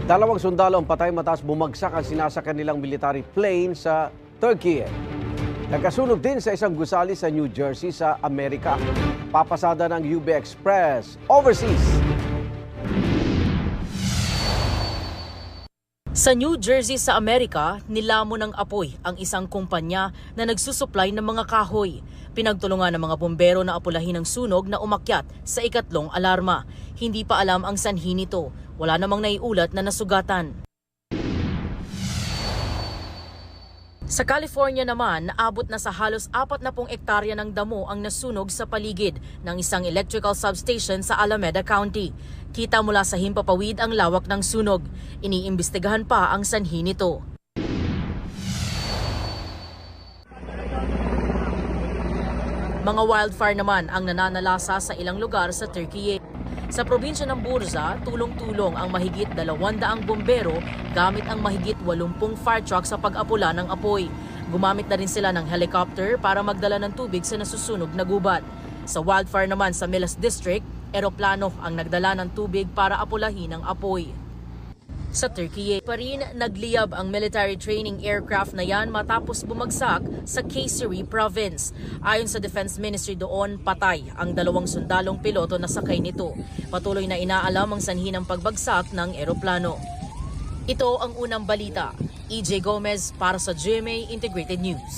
Dalawang sundalo ang patay matapos bumagsak ang sinasakyan nilang military plane sa Turkey. Nagkasunog din sa isang gusali sa New Jersey sa Amerika. Papasada ng UB Express overseas. Sa New Jersey sa Amerika, nilamon ng apoy ang isang kumpanya na nagsusupply ng mga kahoy. Pinagtulungan ng mga bombero na apulahin ang sunog na umakyat sa ikatlong alarma. Hindi pa alam ang sanhi nito. Wala namang naiulat na nasugatan. Sa California naman, naabot na sa halos 40 ektarya ng damo ang nasunog sa paligid ng isang electrical substation sa Alameda County. Kita mula sa himpapawid ang lawak ng sunog. Iniimbestigahan pa ang sanhi nito. Mga wildfire naman ang nananalasa sa ilang lugar sa Turkey. Sa probinsya ng Bursa, tulong-tulong ang mahigit 200 bombero gamit ang mahigit 80 fire truck sa pag-apula ng apoy. Gumamit na rin sila ng helicopter para magdala ng tubig sa nasusunog na gubat. Sa wildfire naman sa Milas District, eroplano ang nagdala ng tubig para apulahin ang apoy. Sa Turkey pa rin nagliyab ang military training aircraft na yan matapos bumagsak sa Kayseri province. Ayon sa Defense Ministry doon, patay ang 2 sundalong piloto na sakay nito. Patuloy na inaalam ang sanhi ng pagbagsak ng eroplano. Ito ang unang balita. EJ Gomez para sa GMA Integrated News.